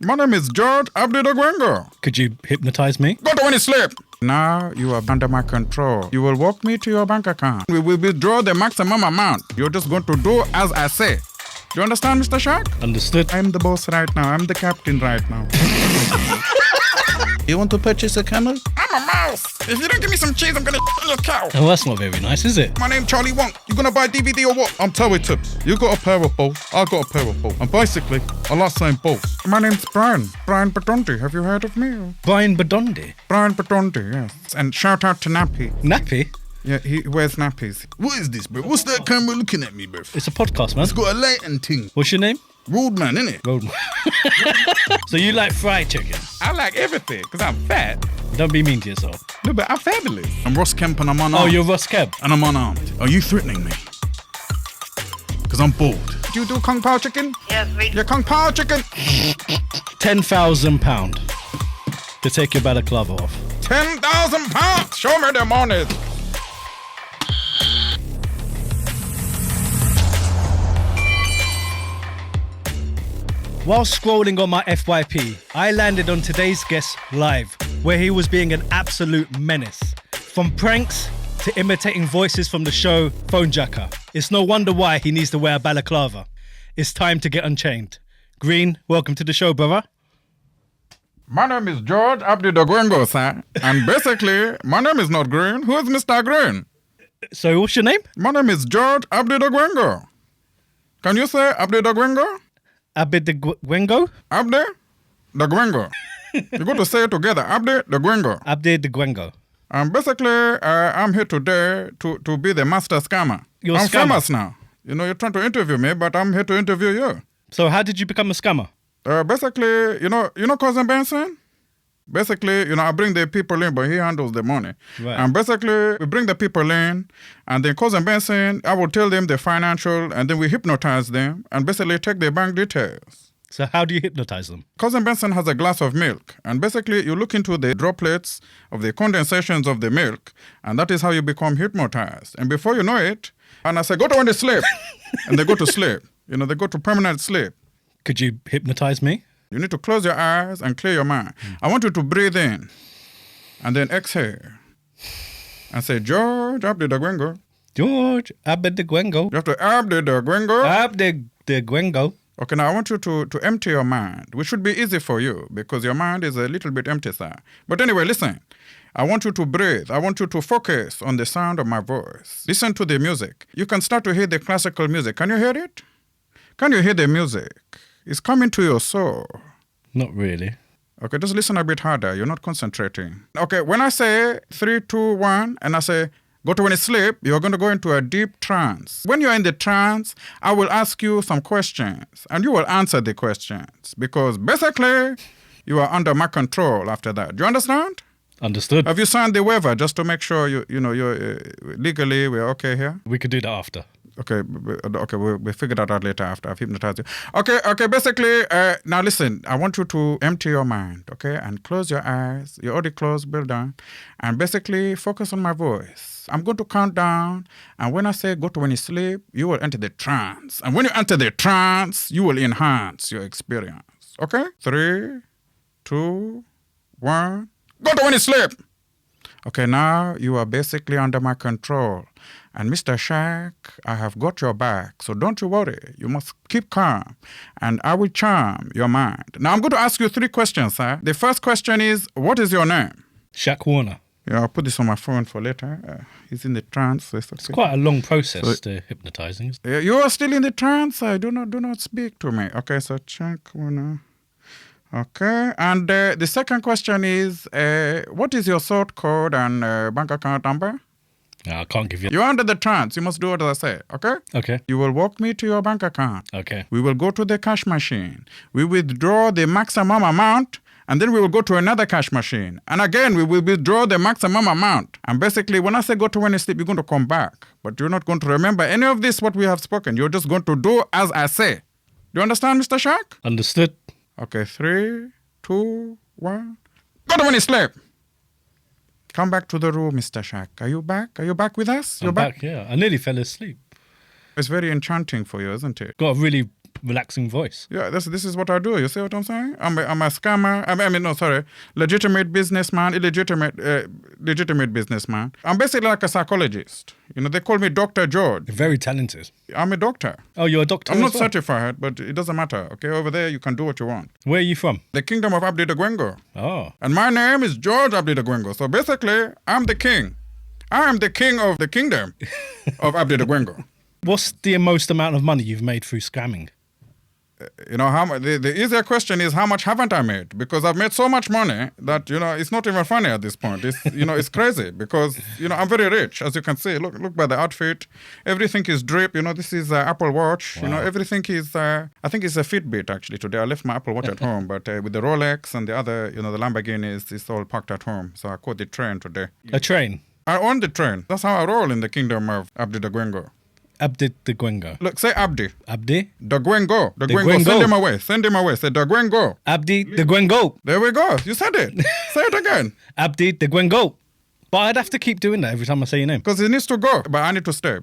My name is Agdgdgwngo. Could you hypnotise me? Go to any sleep. Now you are under my control. You will walk me to your bank account. We will withdraw the maximum amount. You're just going to do as I say. Do you understand, Mr. Shak? Understood. I'm the boss right now. I'm the captain right now. You want to purchase a camel? I'm a mouse. If you don't give me some cheese, I'm gonna on your cow. Oh, that's not very nice, is it? My name's Charlie Wong. You gonna buy DVD or what? I'm Terry Tibbs. You got a pair of balls, I got a pair of balls. And basically, I like saying balls. My name's Brian Badonde. Have you heard of me? Brian Badonde. Brian Badonde, yes. And shout out to Nappy. Nappy? Yeah, he wears nappies. What is this, bro? What's that camera looking at me, bro? It's a podcast, man. It's got a lighting thing. What's your name? Roadman, innit? Roadman. So you like fried chicken? I like everything because I'm fat. Don't be mean to yourself. No, but I'm fabulous. I'm Ross Kemp and I'm unarmed. Oh, you're Ross Kemp. And I'm unarmed. Are you threatening me? Because I'm bored. Do you do Kung Pao chicken? Yes, we do. Yeah, Kung Pao chicken. £10,000 to take your balaclava off. 10,000 pounds. Show me the money. While scrolling on my FYP, I landed on today's guest live, where he was being an absolute menace. From pranks to imitating voices from the show Fonejacker. It's no wonder why he needs to wear a balaclava. It's time to get unchained. Green, welcome to the show, brother. My name is Agdgdgwngo, sir. And basically, my name is not Green. Who is Mr. Green? So what's your name? My name is Agdgdgwngo. Can you say Agdgdgwngo? Agdgdgwngo? Agdgdgwngo. You're going to say it together. Agdgdgwngo. Agdgdgwngo. Basically, I'm here today to be the master scammer. You're a I'm scammer? famous now. You know, you're trying to interview me, but I'm here to interview you. So how did you become a scammer? Basically, you know Cousin Benson? Basically, I bring the people in, but he handles the money. Right. And basically, we bring the people in, and then Cousin Benson, I will tell them the financial, and then we hypnotize them, and basically take their bank details. So how do you hypnotize them? Cousin Benson has a glass of milk, and basically you look into the droplets of the condensations of the milk, and that is how you become hypnotized. And before you know it, and I say, go to when they sleep, and they go to sleep. They go to permanent sleep. Could you hypnotize me? You need to close your eyes and clear your mind. I want you to breathe in and then exhale and say, Agdgdgwngo. Agdgdgwngo. You have to Agdgdgwngo. Agdgdgwngo. Okay, now I want you to empty your mind, which should be easy for you because your mind is a little bit empty, sir. But anyway, listen. I want you to breathe. I want you to focus on the sound of my voice. Listen to the music. You can start to hear the classical music. Can you hear it? Can you hear the music? It's coming to your soul. Not really. Okay, just listen a bit harder. You're not concentrating. Okay, when I say 3, 2, 1, and I say go to when you sleep, you're going to go into a deep trance. When you're in the trance, I will ask you some questions, and you will answer the questions because basically you are under my control after that. Do you understand? Understood. Have you signed the waiver just to make sure you're legally we're okay here? We could do that after. Okay, we'll figure that out later after I've hypnotized you. Okay, basically, now listen, I want you to empty your mind, okay, and close your eyes. You're already closed, build down, and basically focus on my voice. I'm going to count down, and when I say go to when you sleep, you will enter the trance. And when you enter the trance, you will enhance your experience, okay? 3, 2, 1, go to when you sleep. Okay, now you are basically under my control. And Mr. Shak, I have got your back, so don't you worry. You must keep calm, and I will charm your mind. Now, I'm going to ask you 3 questions, sir. The first question is, what is your name? Shak Warner. Yeah, I'll put this on my phone for later. He's in the trance. So it's quite a long process to hypnotizing. You are still in the trance, sir. Do not speak to me. Okay, so Shak Warner. Okay, and the second question is, what is your sort code and bank account number? No, I can't give you. You're under the trance. You must do what I say, okay? Okay. You will walk me to your bank account. Okay. We will go to the cash machine. We withdraw the maximum amount, and then we will go to another cash machine. And again, we will withdraw the maximum amount. And basically, when I say go to when you sleep, you're going to come back. But you're not going to remember any of this, what we have spoken. You're just going to do as I say. Do you understand, Mr. Shak? Understood. Okay, 3, 2, 1. Go to when you sleep. Come back to the room, Mr. Shak. Are you back? Are you back with us? I'm back, yeah. I nearly fell asleep. It's very enchanting for you, isn't it? Got a really relaxing voice. Yeah, this is what I do. You see what I'm saying? I'm a scammer. Legitimate businessman, legitimate businessman. I'm basically like a psychologist. They call me Dr. George. Very talented. I'm a doctor. Oh, you're a doctor I'm not as well? certified, but it doesn't matter. Okay, over there you can do what you want. Where are you from? The kingdom of Agdgdgwngo. Oh. And my name is George Agdgdgwngo. So basically, I'm the king. I am the king of the kingdom of Agdgdgwngo. What's the most amount of money you've made through scamming? How much? The easier question is how much haven't I made? Because I've made so much money that it's not even funny at this point. It's it's crazy because I'm very rich, as you can see. Look by the outfit. Everything is drip. This is Apple Watch. Wow. Everything is. I think it's a Fitbit actually today. I left my Apple Watch at home, but with the Rolex and the other, the Lamborghinis, it's all parked at home. So I caught the train today. A train? I own the train. That's how I roll in the kingdom of Agdgdgwngo. Agdgdgwngo. Look, say Abdi. Abdi? Dgwngo. Dgwngo. Send him away. Send him away. Say Dgwngo. Agdgdgwngo. There we go. You said it. Say it again. Agdgdgwngo. But I'd have to keep doing that every time I say your name. Because he needs to go, but I need to stay.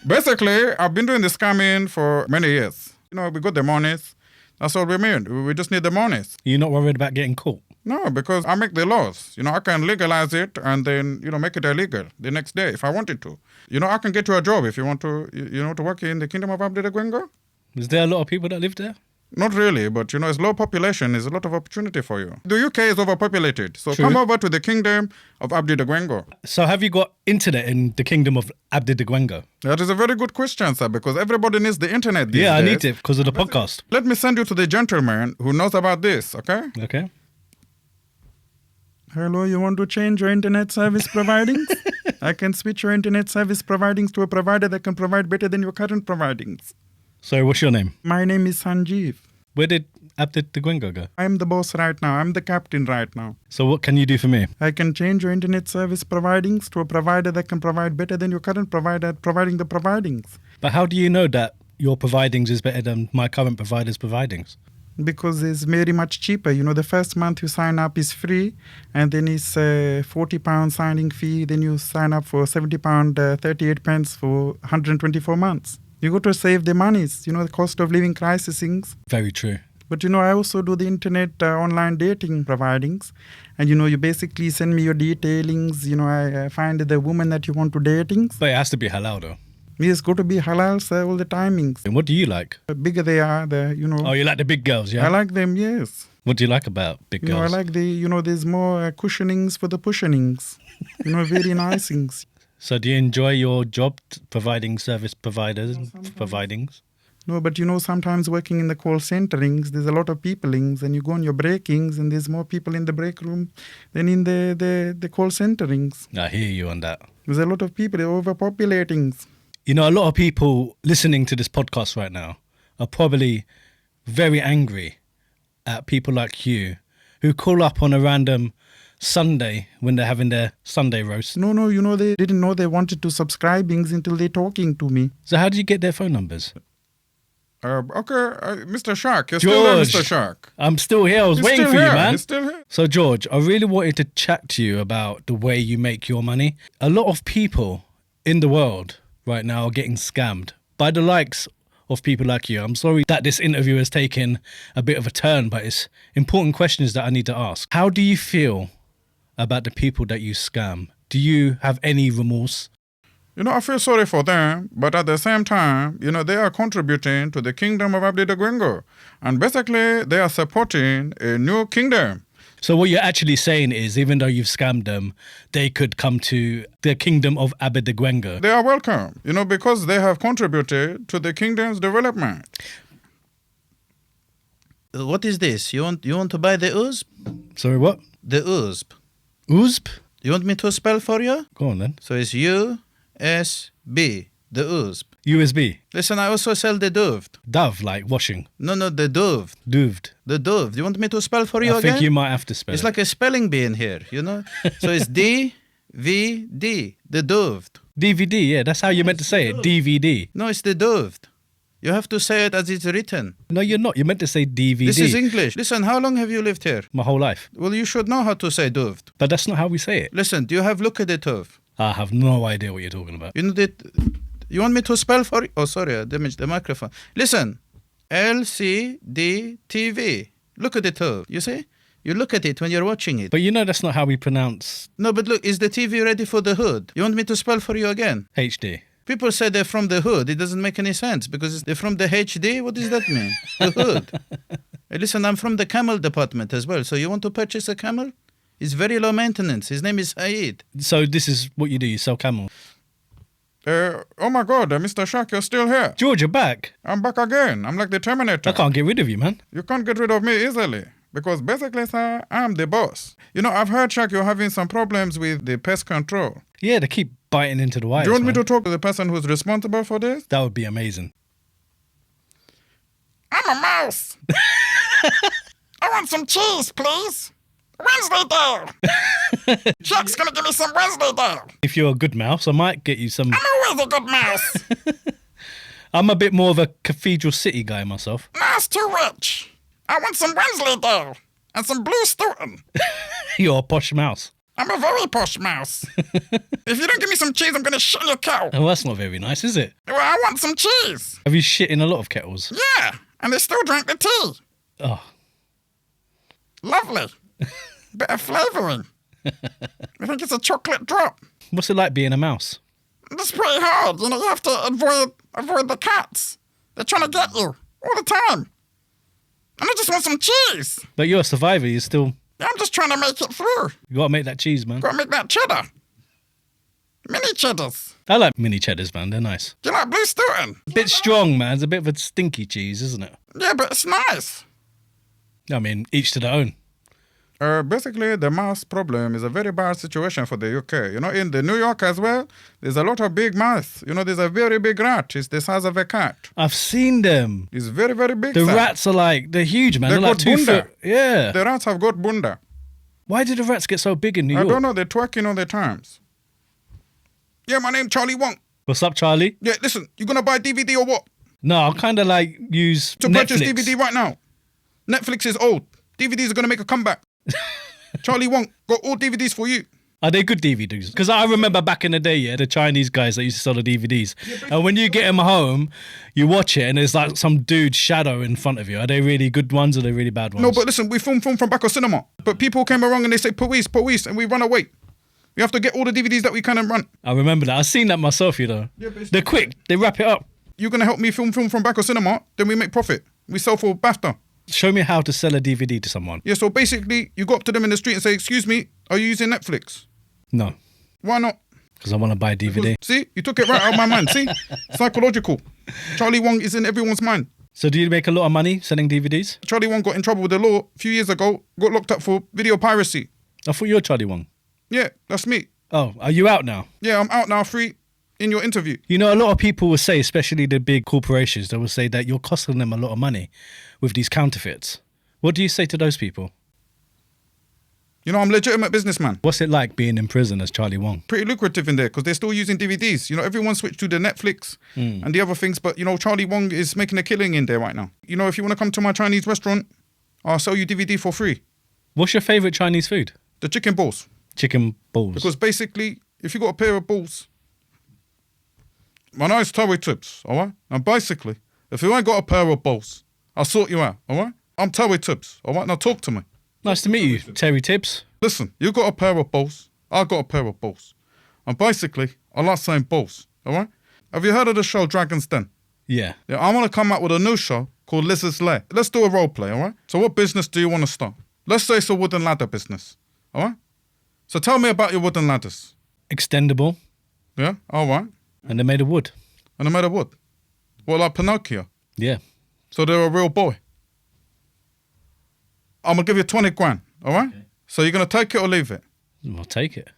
Basically, I've been doing the scamming for many years. We got the monies. That's all we mean. We just need the monies. You're not worried about getting caught? No, because I make the laws. I can legalize it and then, make it illegal the next day if I wanted to. I can get you a job if you want to, to work in the kingdom of Agdgdgwngo. Is there a lot of people that live there? Not really, but it's low population. There's a lot of opportunity for you. The UK is overpopulated. So True. come over to the kingdom of Agdgdgwngo. So have you got internet in the kingdom of Agdgdgwngo? That is a very good question, sir, because everybody needs the internet these Yeah, I days. need it because of the podcast. Let me send you to the gentleman who knows about this, okay? Okay. Hello, you want to change your internet service providings? I can switch your internet service providings to a provider that can provide better than your current providings. So what's your name? My name is Sanjeev. Where did Agdgdgwngo go? I'm the boss right now. I'm the captain right now. So what can you do for me? I can change your internet service providings to a provider that can provide better than your current provider providing the providings. But how do you know that your providings is better than my current provider's providings? Because it's very much cheaper. The first month you sign up is free, and then it's £40 signing fee. Then you sign up for £70, 38 pence for 124 months. You got to save the monies, the cost of living crisis things. Very true. But, I also do the internet online dating providings. And, you basically send me your detailings. I find the woman that you want to dating. But it has to be halal though. It's got to be halal, sir, all the timings. And what do you like? The bigger they are, Oh, you like the big girls, yeah? I like them, yes. What do you like about big girls? I like there's more cushionings for the pushionings. Very nice things. So do you enjoy your job providing service providers providings? No, but sometimes working in the call centerings, there's a lot of peoplings, and you go on your breakings, and there's more people in the break room than in the call centerings. I hear you on that. There's a lot of people, they're overpopulating. A lot of people listening to this podcast right now are probably very angry at people like you who call up on a random Sunday when they're having their Sunday roast. No, they didn't know they wanted to subscribings until they're talking to me. So how do you get their phone numbers? Mr. Shak, you're George, still there, Mr. Shak. I'm still here. I was He's waiting still for you, here. man. He's still here. So, George, I really wanted to chat to you about the way you make your money. A lot of people in the world right now are getting scammed by the likes of people like you. I'm sorry that this interview has taken a bit of a turn, but it's important questions that I need to ask. How do you feel about the people that you scam? Do you have any remorse? I feel sorry for them, but at the same time, they are contributing to the kingdom of Agdgdgwngo. And basically, they are supporting a new kingdom. So what you're actually saying is, even though you've scammed them, they could come to the kingdom of Agdgdgwngo. They are welcome, because they have contributed to the kingdom's development. What is this? You want to buy the USB? Sorry, what? The USB. USB? You want me to spell for you? Go on then. So it's USB. The USB. USB. Listen, I also sell the Doovde. Dove, like washing. No, the Doovde. Doovde. The Doovde. You want me to spell for you I again? think you might have to spell It's it. like a spelling bee in here, So it's DVD. The Doovde. DVD, yeah, that's how you're meant to say it. DVD. No, it's the Doovde. You have to say it as it's written. No, you're not. You're meant to say DVD. This is English. Listen, how long have you lived here? My whole life. Well, you should know how to say Doovde. But that's not how we say it. Listen, do you have look at the Tov? I have no idea what you're talking about. You know that You want me to spell for you? Oh, sorry, I damaged the microphone. Listen, LCD-TV. Look at it all. You see? You look at it when you're watching it. But you know that's not how we pronounce No, but look, is the TV ready for the hood? You want me to spell for you again? HD. People say they're from the hood. It doesn't make any sense because they're from the HD. What does that mean? The hood. Hey, listen, I'm from the Camel department as well. So you want to purchase a Camel? It's very low maintenance. His name is Saeed. So this is what you do. You sell Camel. Oh my God, Mr. Shak, you're still here. George, you're back. I'm back again. I'm like the Terminator. I can't get rid of you, man. You can't get rid of me easily. Because basically, sir, I'm the boss. You know, I've heard, Shak, you're having some problems with the pest control. Yeah, they keep biting into the wires. Do you want me man. to talk to the person who's responsible for this? That would be amazing. I'm a mouse. I want some cheese, please. Wednesday Dale. Shak's gonna give me some Wednesday Dale. If you're a good mouse, I might get you some. I'm always a good mouse. I'm a bit more of a Cathedral City guy myself. No, it's too rich. I want some Wednesday Dale and some blue Stoughton. You're a posh mouse. I'm a very posh mouse. If you don't give me some cheese, I'm gonna shit in your cow. Oh, that's not very nice, is it? Well, I want some cheese. Have you shit in a lot of kettles? Yeah, and they still drank the tea. Oh, Lovely. Bit of flavouring. I think it's a chocolate drop. what's it like being a mouse? It's pretty hard. You know, you have to avoid the cats. They're trying to get you all the time. And I just want some cheese. But you're a survivor. You're still. Yeah, I'm just trying to make it through. You gotta make that cheese, man. Got to make that cheddar. Mini cheddars. I like mini cheddars, man. They're nice. Do you like blue Stoughton? A bit strong, man. It's a bit of a stinky cheese, isn't it? Yeah, but it's nice. I mean, each to their own. Basically, the mouse problem is a very bad situation for the UK. You know, in the New York as well, there's a lot of big mice. You know, there's a very big rat. It's the size of a cat. I've seen them. It's very, very big. The sir. rats are like, they're huge, man. They've They're like got 2 bunda. foot. Yeah. The rats have got bunda. Why did the rats get so big in New I York? don't know. They're twerking all the times. Yeah, my name's Charlie Wong. What's up, Charlie? Yeah, listen, you gonna buy DVD or what? No, I'll kind of like use To Netflix. purchase DVD right now. Netflix is old. DVDs are gonna make a comeback. Charlie Wong got all DVDs for you. Are they good DVDs? Because I remember back in the day, yeah, the Chinese guys that used to sell the DVDs. And when you get them home, you watch it and there's like some dude's shadow in front of you. Are they really good ones or are they really bad ones? No, but listen, we film from back of cinema. But people came along and they say, police, and we run away. We have to get all the DVDs that we can and run. I remember that. I've seen that myself, you know. Yeah, but it's- They're quick. They wrap it up. You're gonna help me film from back of cinema, then we make profit. We sell for BAFTA. Show me how to sell a DVD to someone. Yeah, so basically, you go up to them in the street and say, excuse me, are you using Netflix? No, Why not? because I want to buy a DVD. See, you took it right out of my mind. See, psychological. Charlie Wong is in everyone's mind. So do you make a lot of money selling DVDs? Charlie Wong got in trouble with the law a few years ago, got locked up for video piracy. I thought you were Charlie Wong. Yeah, that's me. Oh, are you out now? Yeah, I'm out now, free in your interview. You know, a lot of people will say, especially the big corporations, they will say that you're costing them a lot of money with these counterfeits. What do you say to those people? You know, I'm a legitimate businessman. What's it like being in prison as Charlie Wong? Pretty lucrative in there because they're still using DVDs. You know, everyone switched to the Netflix and the other things. But, you know, Charlie Wong is making a killing in there right now. You know, if you want to come to my Chinese restaurant, I'll sell you DVD for free. What's your favourite Chinese food? The chicken balls. Chicken balls. Because basically, if you got a pair of balls, my name's Terry Tibbs, all right? And basically, if you ain't got a pair of balls, I'll sort you out, all right? I'm Terry Tibbs, all right? Now talk to me. Nice to meet you, Terry Tibbs. Listen, you got a pair of balls, I got a pair of balls. And basically, I like saying balls, all right? Have you heard of the show Dragon's Den? Yeah. Yeah, I want to come out with a new show called Lizard's Lair. Let's do a role play, all right? So what business do you want to start? Let's say it's a wooden ladder business, all right? So tell me about your wooden ladders. Extendable, Yeah, all right. and they're made of wood. And they're made of wood. What, like Pinocchio? Yeah. So they're a real boy. I'm going to give you 20 grand, all right? Okay. So you're going to take it or leave it? I'll take it.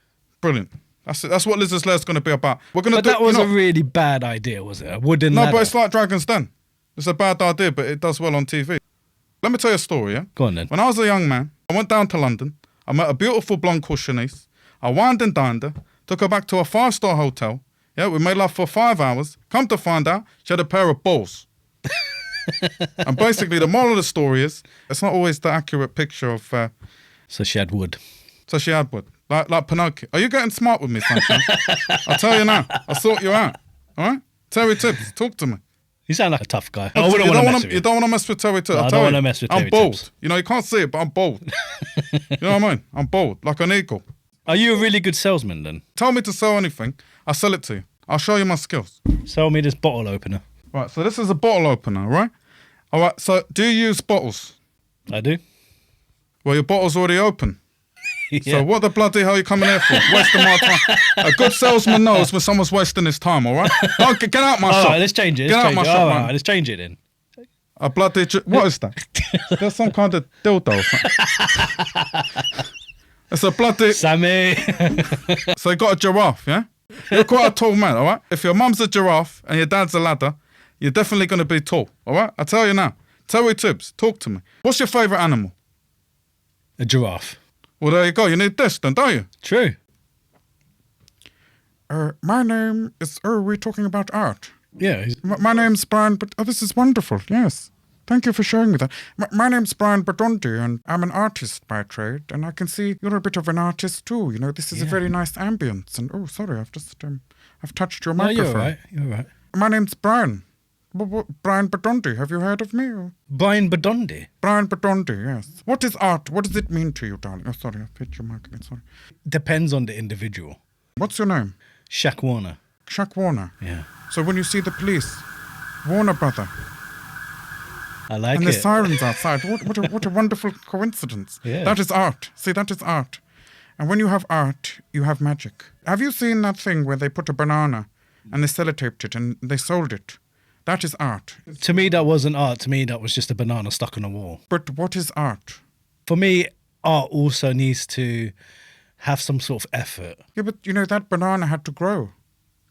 Brilliant. That's it. That's what Lizard's Lair is going to be about. We're going to But that was a really bad idea, was it? A wooden No, ladder. but it's like Dragon's Den. It's a bad idea, but it does well on TV. Let me tell you a story, yeah? Go on then. When I was a young man, I went down to London. I met a beautiful blonde called Shanice. I wined and dined her, took her back to a 5-star hotel. Yeah, we made love for 5 hours. Come to find out, she had a pair of balls. And basically, the moral of the story is, it's not always the accurate picture of... So she had wood. So she had wood, like Pinocchio. Are you getting smart with me, Sanjeev? I'll tell you now. I'll sort you out, all right? Terry Tibbs, talk to me. You sound like a tough guy. You I wouldn't want to mess with you you. don't want to mess with Terry Tibbs. No, I I'll don't tell wanna you. mess with I'm Terry bold. Tibbs. You know, you can't see it, but I'm bold. You know what I mean? I'm bold, like an eagle. Are you a really good salesman then? Tell me to sell anything, I'll sell it to you. I'll show you my skills. Sell me this bottle opener. Right, so this is a bottle opener, right? All right, so do you use bottles? I do. Well, your bottle's already open. Yeah. So what the bloody hell are you coming here for? Wasting my time. A good salesman knows when someone's wasting his time, all right? Don't get out my All shop. right, let's change it. Get Let's out change my it. shop, All man. right, let's change it then. A bloody... What is that? There's some kind of dildo or something. It's a bloody... Sammy. So you got a giraffe, yeah? You're quite a tall man, all right? If your mum's a giraffe and your dad's a ladder, you're definitely going to be tall, all right? I tell you now. Terry Tibbs, talk to me. What's your favourite animal? A giraffe. Well, there you go. You need this then, don't you? True. My name is... Oh, we're talking about art. Yeah. My name's Brian, but this is wonderful, yes. Thank you for showing me that. My name's Brian Badonde, and I'm an artist by trade, and I can see you're a bit of an artist too. You know, this is a very nice ambience. And oh, sorry, I've just I've touched your No, microphone. you're all right. You're all right. My name's Brian. Brian Badonde. Have you heard of me? Or? Brian Badonde. Brian Badonde, yes. What is art? What does it mean to you, darling? Oh, sorry, I've hit your mic again. Sorry. Depends on the individual. What's your name? Shak Warner. Shak Warner. Yeah. So when you see the police, Warner brother, I like and it. the sirens outside, what a wonderful coincidence. Yeah. That is art. See, that is art. And when you have art, you have magic. Have you seen that thing where they put a banana and they sellotaped it and they sold it? That is art. To me, that wasn't art. To me, that was just a banana stuck on a wall. But what is art? For me, art also needs to have some sort of effort. Yeah, but you know, that banana had to grow.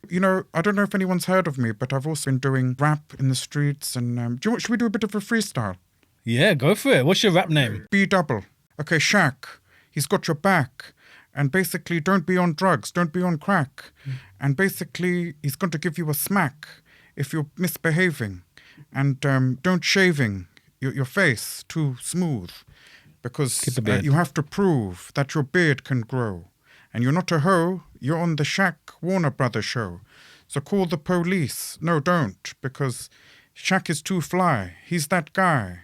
You know, I don't know if anyone's heard of me, but I've also been doing rap in the streets. And should we do a bit of a freestyle? Yeah, go for it. What's your rap name? B double. Okay, Shak, he's got your back. And basically, don't be on drugs, don't be on crack. And basically, he's going to give you a smack if you're misbehaving. And don't shaving your face too smooth. Because Keep the beard. you have to prove that your beard can grow. And you're not a hoe, you're on the Shak Warner Brothers show. So call the police. No, don't, because Shak is too fly. He's that guy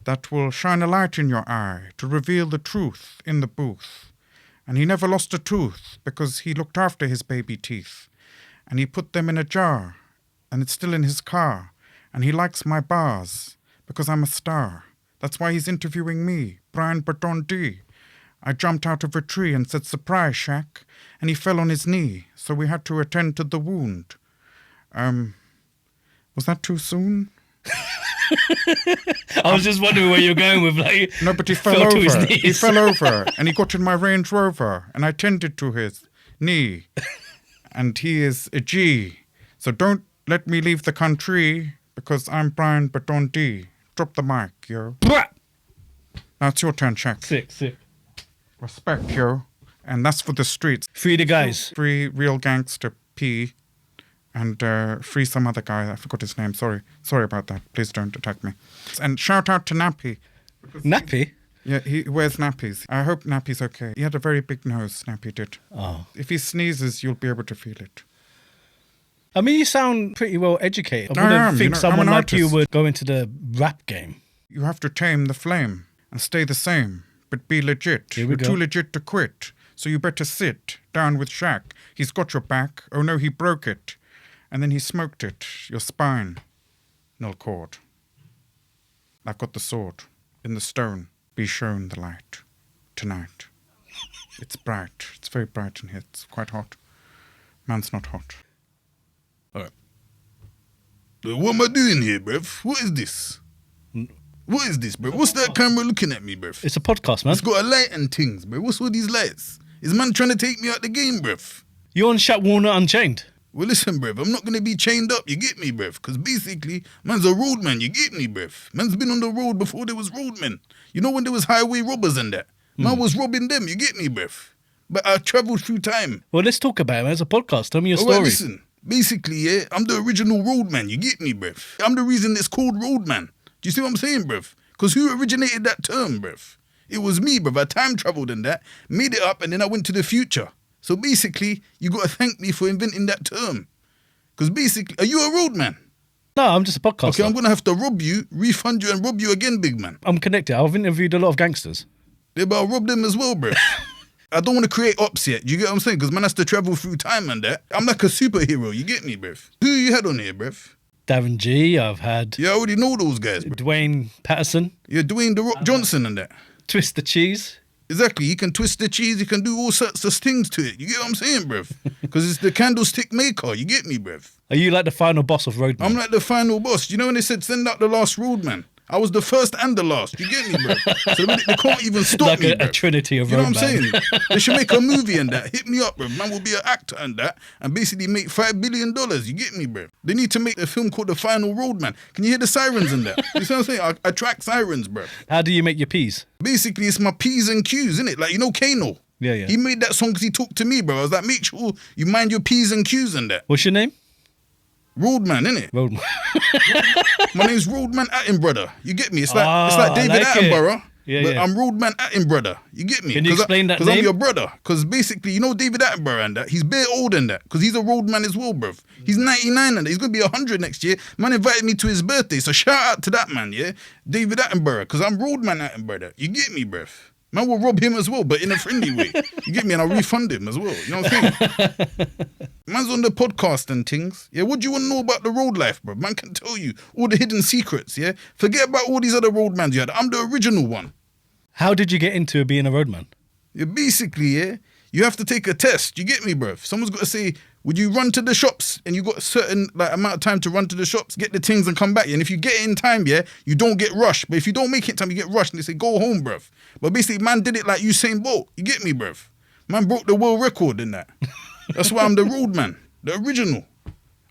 that will shine a light in your eye to reveal the truth in the booth. And he never lost a tooth because he looked after his baby teeth. And he put them in a jar, and it's still in his car. And he likes my bars because I'm a star. That's why he's interviewing me, Brian Badonde. I jumped out of a tree and said, "Surprise, Shak," and he fell on his knee, so we had to attend to the wound. Was that too soon? I was just wondering where you're going with, like... No, but he fell to his over. knees. He fell over, and he got in my Range Rover, and I tended to his knee. And he is a G. So don't let me leave the country, because I'm Brian Badonde. Drop the mic, yo. Now it's your turn, Shak. Sick. Respect, yo. And that's for the streets. Free the guys. Free Real Gangster P. And free some other guy. I forgot his name. Sorry about that. Please don't attack me. And shout out to Nappy. Nappy? Yeah, he wears nappies. I hope Nappy's okay. He had a very big nose, Nappy did. Oh. If he sneezes, you'll be able to feel it. I mean, you sound pretty well educated. I I wouldn't am, think I'm someone an like you artist. would go into the rap game. You have to tame the flame and stay the same, but be legit. Here we You're go. too legit to quit, so you better sit down with Shak. He's got your back. Oh no, he broke it. And then he smoked it, your spine. Null cord. I've got the sword in the stone. Be shown the light tonight. It's bright. It's very bright in here. It's quite hot. Man's not hot. What am I doing here, bruv? What is this? What is this, bruv? What's that camera looking at me, bruv? It's a podcast, man. It's got a light and things, bruv. What's all these lights? Is man trying to take me out the game, bruv? You're on Shak Warner Unchained. Well, listen, bruv, I'm not going to be chained up, you get me, bruv? Because basically, man's a roadman, you get me, bruv? Man's been on the road before there was roadmen. You know when there was highway robbers and that? Man was robbing them, you get me, bruv? But I travelled through time. Well, let's talk about it, man. It's a podcast. Tell me your All right, story. listen. Basically, yeah, I'm the original roadman, you get me, bruv? I'm the reason it's called roadman. Do you see what I'm saying, bruv? Because who originated that term, bruv? It was me, bruv. I time travelled and that, made it up, and then I went to the future. So basically, you got to thank me for inventing that term. Because basically, are you a roadman? No, I'm just a podcaster. Okay, I'm going to have to rob you, refund you, and rob you again, big man. I'm connected. I've interviewed a lot of gangsters. Yeah, but I'll rob them as well, bro. I don't want to create ops yet. You get what I'm saying? Because man has to travel through time and that. I'm like a superhero. You get me, bruv? Who you had on here, bruv? Darren G. I've had Yeah, I already know those guys, bro. Dwayne Patterson. Yeah, Dwayne The Rock Johnson and that. Twist the Cheese. Exactly. You can twist the cheese. You can do all sorts of things to it. You get what I'm saying, bruv? Because it's the candlestick maker. You get me, bruv? Are you like the final boss of Roadman? I'm like the final boss. You know when they said send out the last Roadman? I was the first and the last. You get me, bro? So they can't even stop like me, a bro. trinity of You know Roadman. what I'm saying? They should make a movie and that. Hit me up, bro. Man will be an actor and that, and basically make $5 billion. You get me, bro? They need to make a film called The Final Roadman. Can you hear the sirens in that? You see what I'm saying? I track sirens, bro. How do you make your peas? Basically, it's my P's and Q's, innit? Like, you know Kano? Yeah. He made that song because he talked to me, bro. I was like, make sure you mind your P's and Q's and that. What's your name? Roadman, innit? Roadman. My name's Roadman Attenbrother. You get me? It's like David like Attenborough. Yeah, but yeah. I'm Roadman Attenbrother. You get me? Can you explain that Because name? I'm your brother. Because basically, you know David Attenborough and that? He's bare old and that. Because he's a roadman as well, bruv. He's 99 and that. He's going to be 100 next year. Man invited me to his birthday. So shout out to that man, yeah? David Attenborough. Because I'm Roadman Attenborough. You get me, bruv? Man will rob him as well, but in a friendly way. You get me? And I'll refund him as well. You know what I'm saying? Man's on the podcast and things. Yeah, what do you want to know about the road life, bro? Man can tell you all the hidden secrets, yeah? Forget about all these other roadmans you had. I'm the original one. How did you get into being a roadman? Yeah, basically, yeah, you have to take a test. You get me, bro? Someone's got to say, would you run to the shops? And you got a certain amount of time to run to the shops, get the things and come back. And if you get it in time, yeah, you don't get rushed. But if you don't make it in time, you get rushed. And they say, go home, bruv. But basically, man did it like Usain Bolt. You get me, bruv? Man broke the world record in that. That's why I'm the roadman, the original.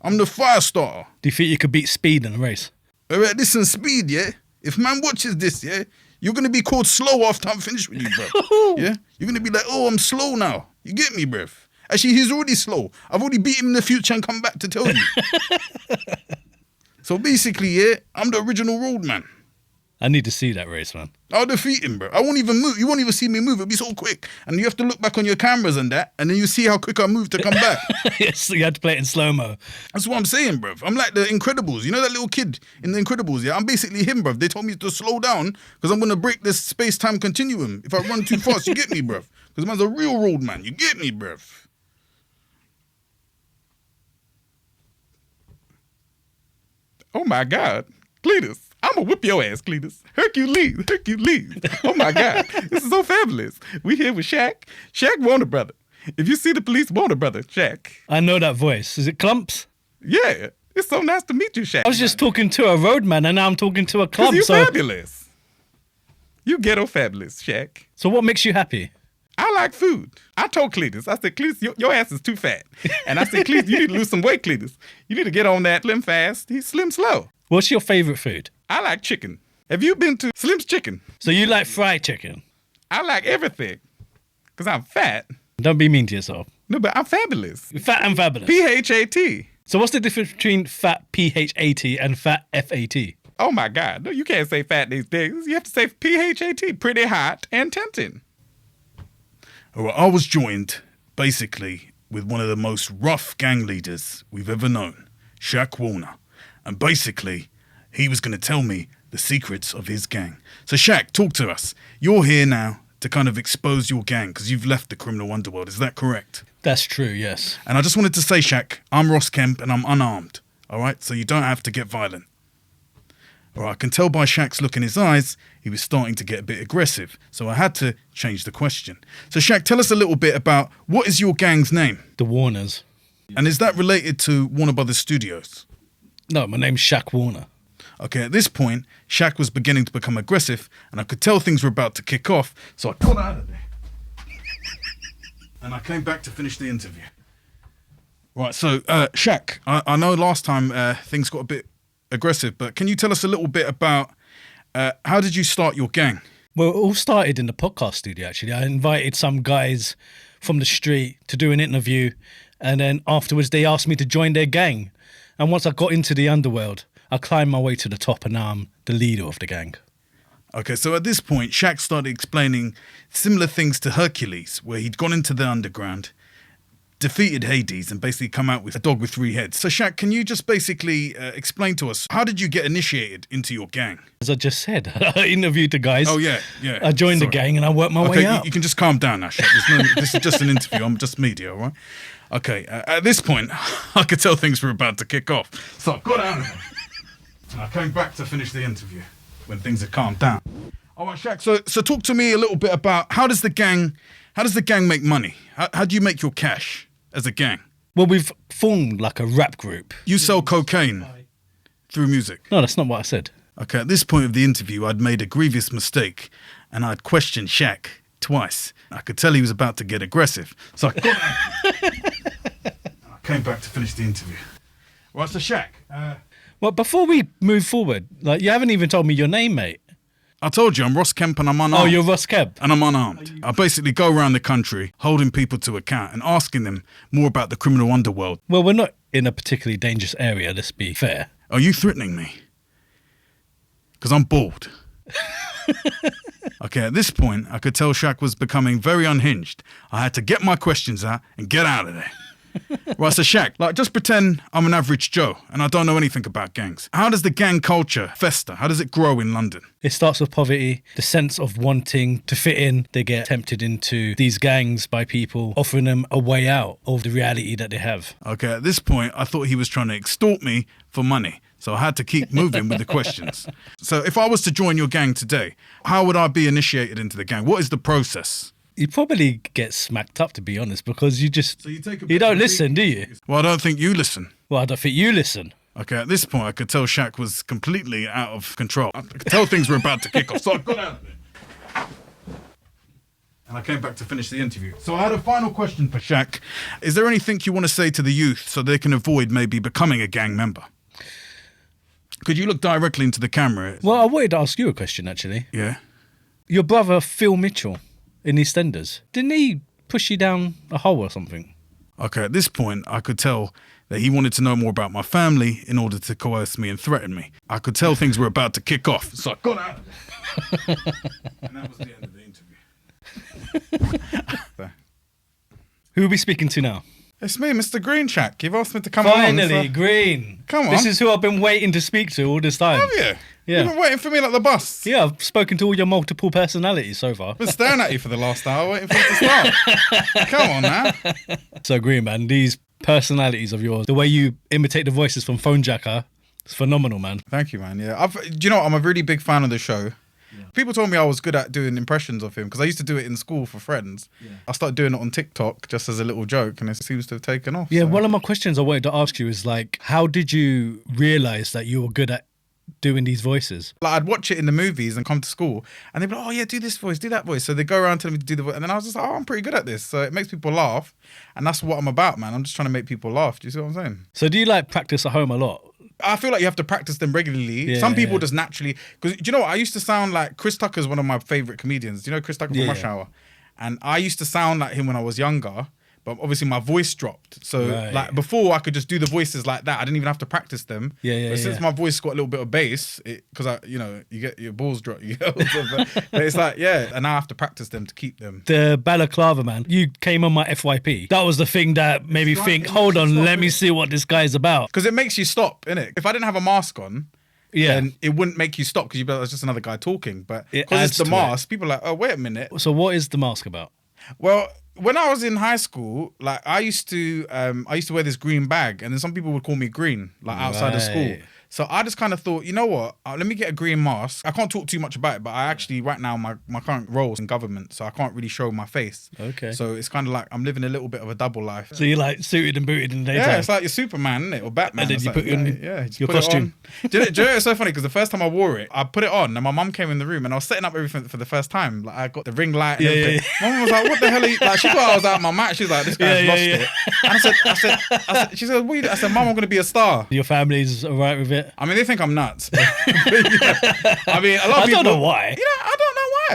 I'm the fire starter. Do you think you could beat speed in a race? All right, listen, speed, yeah? If man watches this, yeah, you're going to be called slow after I'm finished with you, bruv. Yeah? You're going to be like, oh, I'm slow now. You get me, bruv? Actually, he's already slow. I've already beat him in the future and come back to tell you. So basically, yeah, I'm the original roadman. I need to see that race, man. I'll defeat him, bro. I won't even move. You won't even see me move. It'll be so quick. And you have to look back on your cameras and that, and then you see how quick I move to come back. Yes, you had to play it in slow-mo. That's what I'm saying, bro. I'm like the Incredibles. You know that little kid in the Incredibles, yeah? I'm basically him, bro. They told me to slow down because I'm going to break this space-time continuum. If I run too fast, you get me, bro. Because man's a real roadman. You get me, bro. Oh my God, Cletus. I'm gonna whip your ass, Cletus. Hercules. Oh my God, this is so fabulous. We here with Shak Warner brother. If you see the police, Warner brother, Shak. I know that voice. Is it Klumps? Yeah, it's so nice to meet you, Shak. I was just talking to a roadman and now I'm talking to a clump. You So, fabulous. You ghetto fabulous, Shak. so what makes you happy? I like food. I told Cletus, I said, Cletus, your ass is too fat. And I said, Cletus, you need to lose some weight, Cletus. You need to get on that slim fast. He's slim slow. What's your favorite food? I like chicken. Have you been to Slim's Chicken? So you like fried chicken? I like everything. Because I'm fat. Don't be mean to yourself. No, but I'm fabulous. Fat and fabulous. PHAT. So what's the difference between fat PHAT and fat FAT? Oh my God. No, you can't say fat these days. You have to say PHAT. Pretty hot and tempting. Well, I was joined, basically, with one of the most rough gang leaders we've ever known, Shak Warner. And basically, he was going to tell me the secrets of his gang. So Shak, talk to us. You're here now to kind of expose your gang because you've left the criminal underworld. Is that correct? That's true, yes. And I just wanted to say, Shak, I'm Ross Kemp and I'm unarmed. All right? So you don't have to get violent. All right, I can tell by Shak's look in his eyes, he was starting to get a bit aggressive. So I had to change the question. So Shak, tell us a little bit about what is your gang's name? The Warners. And is that related to Warner Brothers Studios? No, my name's Shak Warner. Okay, at this point, Shak was beginning to become aggressive, and I could tell things were about to kick off, so I got out of there. And I came back to finish the interview. Right, so, Shak, I know last time things got a bit aggressive, but can you tell us a little bit about how did you start your gang? Well, it all started in the podcast studio, actually. I invited some guys from the street to do an interview, and then afterwards they asked me to join their gang. And once I got into the underworld, I climbed my way to the top, and now I'm the leader of the gang. Okay, so at this point, Shak started explaining similar things to Hercules, where he'd gone into the underground, defeated Hades and basically come out with a dog with 3 heads. So Shak, can you just basically explain to us, how did you get initiated into your gang? As I just said, I interviewed the guys. Oh, yeah. I joined the gang and I worked my way up. You can just calm down now, Shak. This is just an interview. I'm just media, all right? Okay, at this point, I could tell things were about to kick off. So I got out of there. And I came back to finish the interview when things had calmed down. All right, Shak, so talk to me a little bit about how does the gang make money? How do you make your cash as a gang? Well, we've formed like a rap group. You sell cocaine through music. No, that's not what I said. Okay, at this point of the interview, I'd made a grievous mistake and I'd questioned Shak twice. I could tell he was about to get aggressive. So I got I came back to finish the interview. Right, so Shak. Well, before we move forward, like you haven't even told me your name, mate. I told you, I'm Ross Kemp and I'm unarmed. Oh, you're Ross Kemp. And I'm unarmed. I basically go around the country holding people to account and asking them more about the criminal underworld. Well, we're not in a particularly dangerous area, let's be fair. Are you threatening me? Because I'm bored. Okay, at this point, I could tell Shak was becoming very unhinged. I had to get my questions out and get out of there. Right, so Shak, like, just pretend I'm an average Joe and I don't know anything about gangs. How does the gang culture fester? How does it grow in London? It starts with poverty, the sense of wanting to fit in. They get tempted into these gangs by people offering them a way out of the reality that they have. Okay, at this point, I thought he was trying to extort me for money. So I had to keep moving with the questions. So if I was to join your gang today, how would I be initiated into the gang? What is the process? You probably get smacked up, to be honest, because you take you don't listen, do you? Well, I don't think you listen. Well, I don't think you listen. Okay, at this point, I could tell Shak was completely out of control. I could tell things were about to kick off, so I got out of it. And I came back to finish the interview. So I had a final question for Shak. Is there anything you want to say to the youth so they can avoid maybe becoming a gang member? Could you look directly into the camera? Well, I wanted to ask you a question, actually. Yeah? Your brother, Phil Mitchell, in EastEnders, didn't he push you down a hole or something? Okay, at this point, I could tell that he wanted to know more about my family in order to coerce me and threaten me. I could tell things were about to kick off, so I got out of it. And that was the end of the interview. Who are we speaking to now? It's me, Mr. Green, Shak. You've asked me to come along. Finally, Green. Come on. This is who I've been waiting to speak to all this time. Have you? Yeah. You've been waiting for me like the bus. Yeah, I've spoken to all your multiple personalities so far. I've been staring at you for the last hour, waiting for you to start. Come on now. So, Green, man, these personalities of yours, the way you imitate the voices from Fonejacker, it's phenomenal, man. Thank you, man. Yeah, do you know what? I'm a really big fan of the show. Yeah. People told me I was good at doing impressions of him because I used to do it in school for friends. Yeah. I started doing it on TikTok just as a little joke and it seems to have taken off. Yeah, so. One of my questions I wanted to ask you is like, how did you realise that you were good at doing these voices? Like I'd watch it in the movies and come to school and they'd be like, oh yeah, do this voice, do that voice. So they go around telling me to do the voice and then I was just like, oh, I'm pretty good at this. So it makes people laugh and that's what I'm about, man. I'm just trying to make people laugh. Do you see what I'm saying? So do you like practice at home a lot? I feel like you have to practice them regularly. Yeah, some people just naturally... Because, do you know what? I used to sound like... Chris Tucker's one of my favourite comedians. Do you know Chris Tucker from Rush Hour? And I used to sound like him when I was younger. But obviously my voice dropped. So like before I could just do the voices like that. I didn't even have to practice them. But since my voice got a little bit of bass, because you get your balls drop. But it's like, and now I have to practice them to keep them. The balaclava, man. You came on my FYP. That was the thing that made me think, hold on, let me see what this guy's about. Because it makes you stop, innit? If I didn't have a mask on, then it wouldn't make you stop because you'd be like, it's just another guy talking. But because it's the mask, people are like, oh, wait a minute. So what is the mask about? Well, when I was in high school, like I used to wear this green bag, and then some people would call me Green, like outside of school. So I just kind of thought, you know what? Let me get a green mask. I can't talk too much about it, but I actually, right now, my current role is in government, so I can't really show my face. Okay. So it's kind of like I'm living a little bit of a double life. So you're like suited and booted in the daytime? Yeah, it's like you're Superman, isn't it? Or Batman. And then you put your put costume. Do you know it's so funny? Because the first time I wore it, I put it on, and my mum came in the room, and I was setting up everything for the first time. Like I got the ring light and everything. My mum was like, what the hell are you... Like, she thought I was out of my mat. She was like, this guy's lost it. And I said, she said, what are you doing? I said, Mum, I'm going to be a star. Your family's all right with it? I mean, they think I'm nuts. I mean, a lot of people... I don't know why. I don't know why.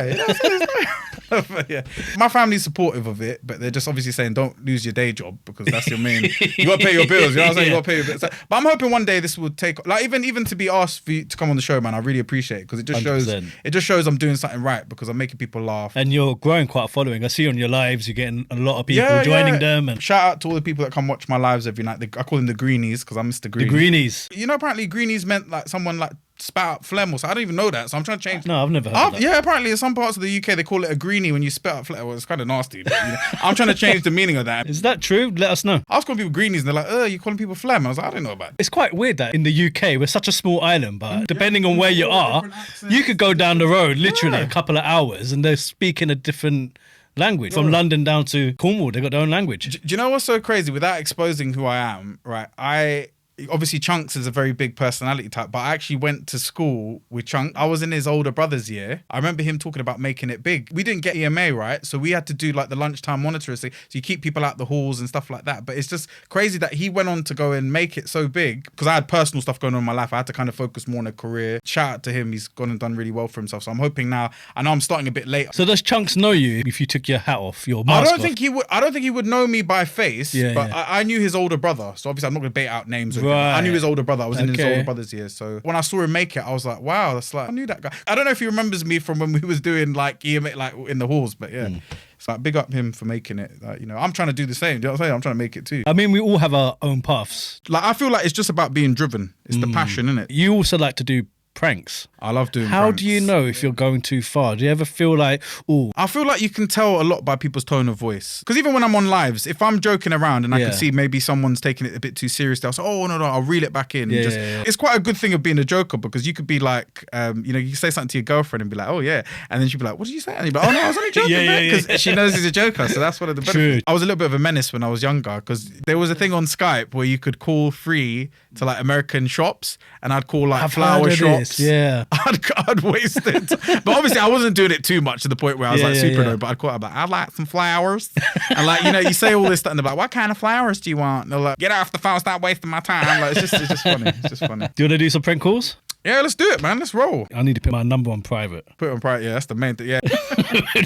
But yeah. My family's supportive of it, but they're just obviously saying don't lose your day job because that's your main. You got to pay your bills. You know what I'm saying? You got to pay your bills. So, but I'm hoping one day this will take like even to be asked for you to come on the show, man. I really appreciate it because it just shows I'm doing something right because I'm making people laugh. And you're growing quite a following. I see on your lives you're getting a lot of people joining them. And shout out to all the people that come watch my lives every night. I call them the Greenies because I'm Mr. Green. The Greenies. You know, apparently Greenies meant like someone like spat out phlegm or so. I don't even know that, so I'm trying to change. No, I've never heard of that. Yeah, apparently in some parts of the UK they call it a greenie when you spit out phlegm. Well, it's kind of nasty. But, I'm trying to change the meaning of that. Is that true? Let us know. I was calling people greenies and they're like, you're calling people phlegm. I was like, I don't know about it. It's quite weird that in the UK we're such a small island, but depending on where you are, you could go down the road literally a couple of hours and they're speaking a different language. From London down to Cornwall, they got their own language. Do you know what's so crazy? Without exposing who I am, right? Obviously Chunks is a very big personality type, but I actually went to school with Chunks. I was in his older brother's year. I remember him talking about making it big. We didn't get EMA, right? So we had to do like the lunchtime monitoring. So you keep people out the halls and stuff like that. But it's just crazy that he went on to go and make it so big because I had personal stuff going on in my life. I had to kind of focus more on a career. Shout out to him. He's gone and done really well for himself. So I'm hoping now, I know I'm starting a bit late. So does Chunks know you if you took your hat off, your mask I don't think he would know me by face, but yeah. I knew his older brother. So obviously I'm not going to bait out names. Right. I knew his older brother. I was in his older brother's year. So when I saw him make it, I was like, wow, that's like, I knew that guy. I don't know if he remembers me from when we was doing like EMA, like in the halls, but yeah. It's like, big up him for making it. Like, I'm trying to do the same. Do you know what I'm saying? I'm trying to make it too. I mean, we all have our own paths. Like, I feel like it's just about being driven. It's the passion, innit? You also like to do pranks. I love doing How pranks. do you know if you're going too far? Do you ever feel like, ooh? I feel like you can tell a lot by people's tone of voice. Because even when I'm on lives, if I'm joking around and I can see maybe someone's taking it a bit too seriously, I'll say, oh, no, I'll reel it back in. It's quite a good thing of being a joker because you could be like, you say something to your girlfriend and be like, oh, yeah. And then she'd be like, what did you say? And you'd be like, oh, no, I was only joking, because she knows he's a joker. So that's one of the benefits. I was a little bit of a menace when I was younger because there was a thing on Skype where you could call free to like American shops and I'd call like flower shops. Yeah. I'd waste it. But obviously I wasn't doing it too much to the point where I was super annoyed, but I'd call it like, I'd like some flowers. And like, you say all this stuff and they're like, what kind of flowers do you want? And they're like, get off the phone, stop wasting my time. Like, it's just funny. It's just funny. Do you want to do some prank calls? Yeah, let's do it, man. Let's roll. I need to put my number on private. Put it on private, yeah, that's the main thing, yeah.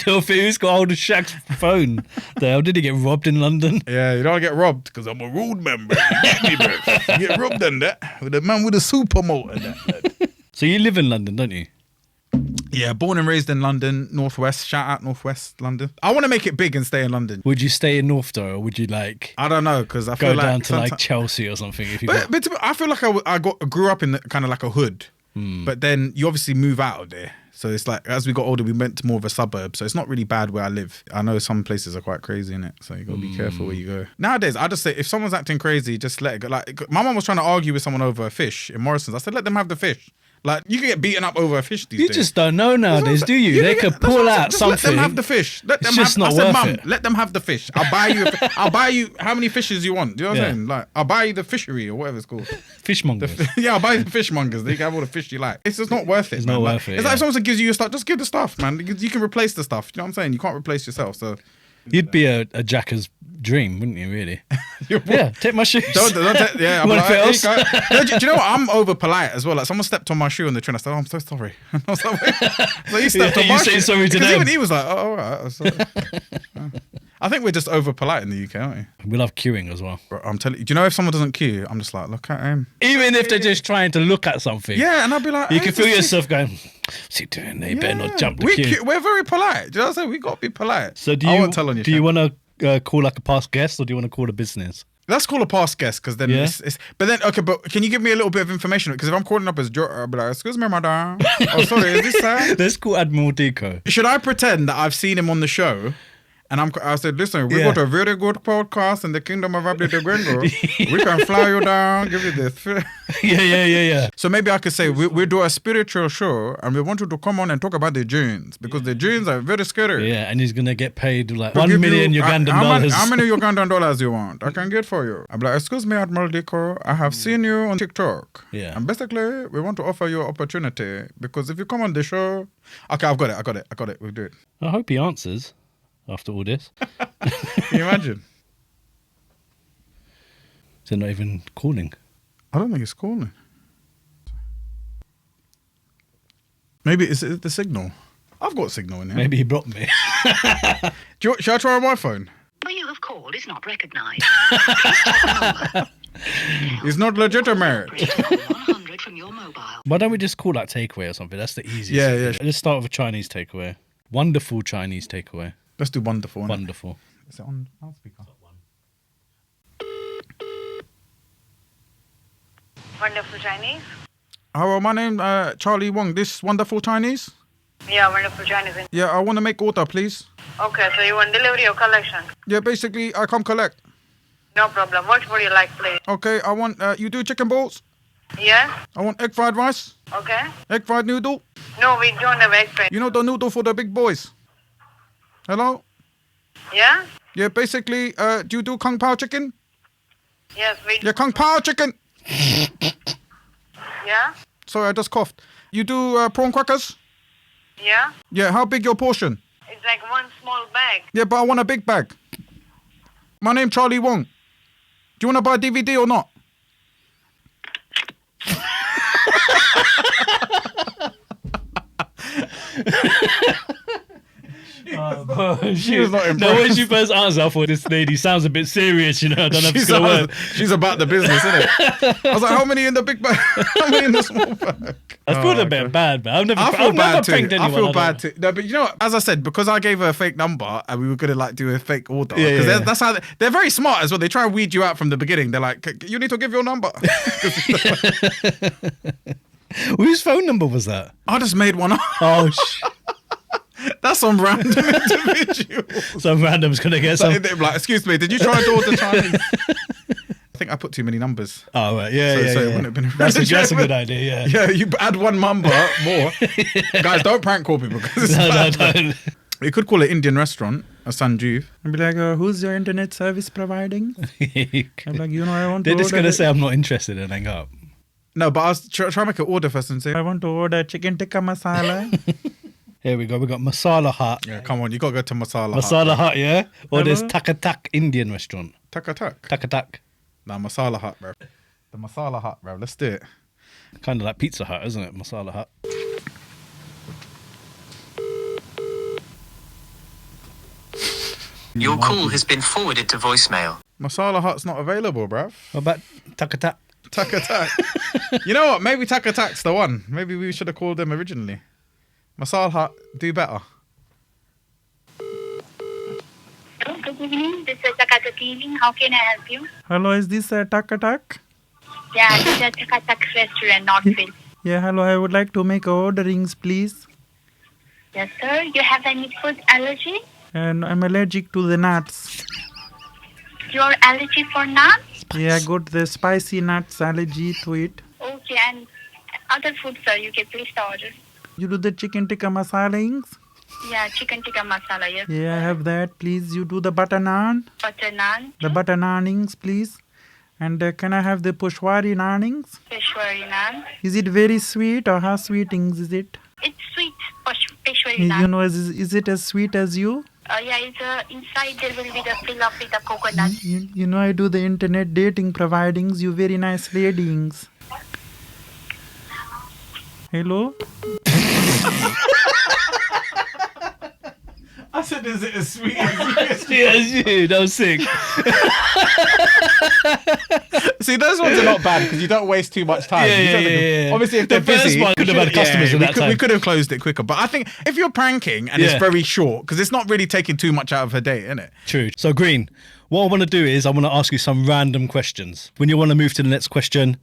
Who's got hold of Shak's phone? How did he get robbed in London? Yeah, you don't get robbed because I'm a Roadman, bro. You get me, bro. You get robbed on that with a man with a supermotor. So you live in London, don't you? Yeah, born and raised in London, Northwest. Shout out Northwest London. I want to make it big and stay in London. Would you stay in North though, or would you like? I don't know because I feel go like down to like Chelsea or something. If you but I feel like I grew up in kind of like a hood, but then you obviously move out of there. So it's like as we got older, we went to more of a suburb. So it's not really bad where I live. I know some places are quite crazy in it, so you got to be careful where you go. Nowadays, I just say if someone's acting crazy, just let it go. Like my mum was trying to argue with someone over a fish in Morrison's. I said, let them have the fish. Like, you can get beaten up over a fish these days. You just don't know nowadays, do you? They could pull out something. Let them have the fish. Let them it's just not I said, worth Mum, it. let them have the fish. I'll buy you how many fishes you want. Do you know what I'm saying? Like, I'll buy you the fishery or whatever it's called. Fishmongers. I'll buy you the fishmongers. They can have all the fish you like. It's just not worth it. It's man. not worth it. It's like if someone gives you your stuff, just give the stuff, man. You can replace the stuff. You know what I'm saying? You can't replace yourself. So you'd be a jacker's dream, wouldn't you? Really? Yeah. Take my shoes. Don't yeah. I'm like, do you know what? I'm over polite as well. Like someone stepped on my shoe on the train. I said, "Oh, I'm so sorry." I was like, so you stepped on my shoe. You say sorry to them. Even he was like, "Oh, all right." I'm sorry. I think we're just over polite in the UK, aren't we? We love queuing as well. Bro, I'm telling you. Do you know if someone doesn't queue, I'm just like, look at him. Even if they're just trying to look at something. Yeah, and I'll be like, you can feel yourself going, what's he doing? They better not jump the queue. We're very polite. Do you know what I'm saying? We got to be polite. So do you want to call like a past guest or do you want to call a business? Let's call a past guest because then it's. But then, okay, but can you give me a little bit of information? Because if I'm calling up as Joe, I'll be like, excuse me, madam. Oh, sorry, is this sir? Let's call Admiral Deco. Should I pretend that I've seen him on the show? And I said, listen, we got a very good podcast in the kingdom of Agdgdgwngo. We can fly you down, give you this. Yeah. So maybe I could say, we do a spiritual show and we want you to come on and talk about the genes because the genes are very scary. Yeah, and he's going to get paid like $1 million Ugandan dollars. How many Ugandan dollars you want? I can get for you. I'm like, excuse me, Admiral Deco, I have seen you on TikTok. Yeah. And basically, we want to offer you an opportunity because if you come on the show... Okay, I've got it. We'll do it. I hope he answers. After all this. Can you imagine? They're not even calling. I don't think it's calling. Maybe it's the signal. I've got signal in here. Maybe he blocked me. Should I try on my phone? Number you have called is not recognised. It's not legitimate. 100 from your mobile. Why don't we just call that takeaway or something? That's the easiest. Yeah. Let's start with a Chinese takeaway. Wonderful Chinese takeaway. Let's do wonderful. innit? Wonderful. Is it on loudspeaker? Wonderful Chinese? Hello, my name Charlie Wong. This wonderful Chinese? Yeah, Wonderful Chinese. Yeah, I want to make order, please. Okay, so you want delivery or collection? Yeah, basically, I come collect. No problem. What would you like, please? Okay, I want, you do chicken balls? Yeah? I want egg fried rice, Okay. egg fried noodle. No, we don't have egg fried. You know the noodle for the big boys? Hello? Yeah? Yeah, basically, do you do Kung Pao chicken? Yes, we Yeah, Kung Pao chicken. Yeah? Sorry, I just coughed. You do prawn crackers? Yeah? Yeah, how big your portion? It's like one small bag. Yeah, but I want a big bag. My name Charlie Wong. Do you want to buy a DVD or not? She was not No, impressed. when she first answered, I thought this lady sounds a bit serious, you know. I don't know if it's going to work. She's about the business, isn't it? I was like, how many in the big bag? How many in the small bag? I feel a bit bad, man. I've never I pranked anyone. I feel don't bad know. too. No, but you know, what? As I said, because I gave her a fake number and we were gonna like do a fake order. Yeah, Because yeah. that's how they're very smart as well. They try and weed you out from the beginning. They're like, you need to give your number. Whose phone number was that? I just made one up. Oh, That's some random individual. some random's going to get some. They're like, excuse me, did you try to order Chinese? I think I put too many numbers. Oh, right. Yeah, So- yeah, so it yeah. wouldn't have been That's a relevant. good idea, yeah. Yeah, you add one number more. Guys, don't prank call people because it's No, bad. don't. We could call it Indian restaurant, a Sanjeev, and be like, who's your internet service providing? I'm like, I want They're to just order going to the-" say I'm not interested and hang up. No, but I was trying to make an order first and say, I want to order chicken tikka masala. Here we go. We got Masala Hut. Yeah, come on, you got to go to Masala Masala Hut. Hut, yeah? Or there's Hello? Tak Indian restaurant. Taka tak. Tak. Nah, Masala Hut, bro. The Masala Hut, bro. Let's do it. Kind of like Pizza Hut, isn't it? Masala Hut. Your call has been forwarded to voicemail. Masala Hut's not available, bruv. What about Tak? Taka tak. You know what? Maybe Taka tak's the one. Maybe we should have called them originally. Masala Hut, do better. Hello, good evening. This is Takata Cleaning. How can I help you? Hello, is this Taka tak? Yeah, this is Takata restaurant, Northville. Yeah, hello. I would like to make orderings, please. Yes, sir. You have any food allergy? And I'm allergic to the nuts. You're allergic for nuts? Yeah, I got the spicy nuts allergy to it. Okay, and other food, sir, you can place the order. You do the chicken tikka masalings? Yeah, chicken tikka masala, yes. Yeah, I have that, please. You do the butter naan? Butter naan, The butter naanings, please. And can I have the pushwari naanings? Peshwari naan. Is it very sweet or how sweetings is it? It's sweet, Peshwari naan. You know, is it as sweet as you? Yeah, it's inside there will be the fill up with the coconut. You know, I do the internet dating providings. You very nice ladies. Hello? I said, is it as sweet as you? Yes, you. That was sick. See, those ones are not bad because you don't waste too much time. Yeah, You don't yeah, have to- yeah, yeah. Obviously, if The they're first busy, one could have had customers in that we time. could have closed it quicker. But I think if you're pranking and Yeah. it's very short, because it's not really taking too much out of her day, isn't it? True. So, Green, what I want to do is I want to ask you some random questions. When you want to move to the next question,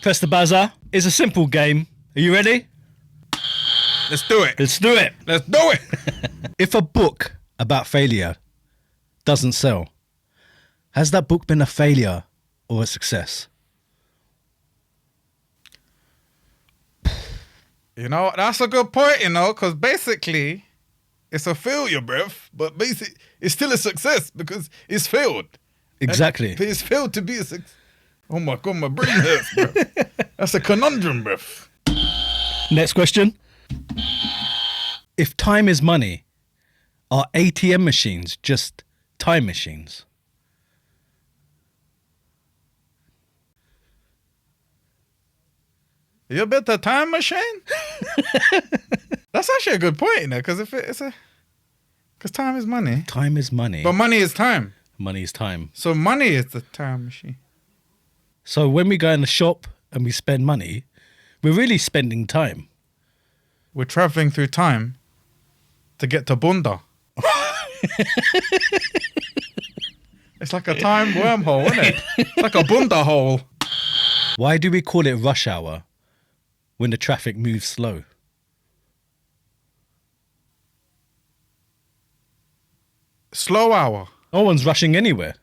press the buzzer. It's a simple game. Are you ready? Let's do it. Let's do it. Let's do it. If a book about failure doesn't sell, has that book been a failure or a success? You know, that's a good point, you know, because basically it's a failure, bruv. But basically, it's still a success because it's failed. Exactly. But it's failed to be a success. Oh my God, my brain hurts, bruv. That's a conundrum, bruv. Next question. If time is money, are ATM machines just time machines? You built a time machine? That's actually a good point, because because time is money. Time is money. But money is time. Money is time. So money is the time machine. So when we go in the shop and we spend money, we're really spending time. We're traveling through time to get to Bunda. It's like a time wormhole, isn't it? It's like a Bunda hole. Why do we call it rush hour when the traffic moves slow? Slow hour. No one's rushing anywhere.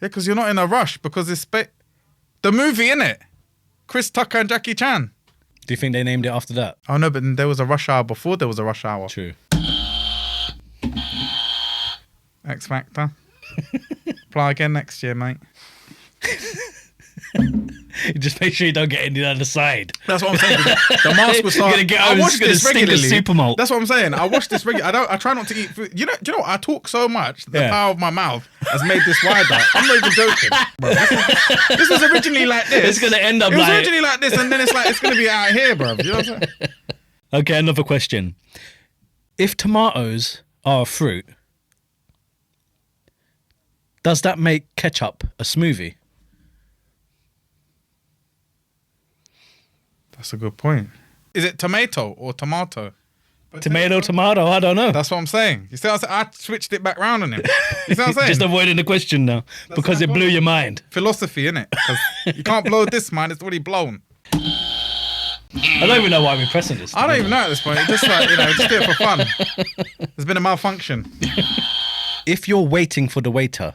Yeah, because you're not in a rush, because it's the movie, innit? Chris Tucker and Jackie Chan. Do you think they named it after that? Oh no, but there was a rush hour before there was a rush hour. True. X Factor. Apply again next year, mate. Just make sure you don't get any on the side. That's what I'm saying. The mask will start. I watch this regularly. Super malt. That's what I'm saying. I watch this regularly. I try not to eat food. Do you know what? I talk so much. The power of my mouth has made this wider. I'm not even joking. Bro, this was originally like this. It's gonna end up It was like originally like this, and then it's gonna be out here, bro. You know what I'm saying? Okay, another question. If tomatoes are a fruit, does that make ketchup a smoothie? That's a good point. Is it tomato or tomato? Tomato, I don't know. That's what I'm saying. You see what I'm saying? I switched it back round on him. You see what I'm saying? Just avoiding the question now because it blew your mind. Philosophy, innit? You can't blow this mind, it's already blown. I don't even know why we're pressing this. I don't even know at this point. It's just like, just do it for fun. There's been a malfunction. If you're waiting for the waiter,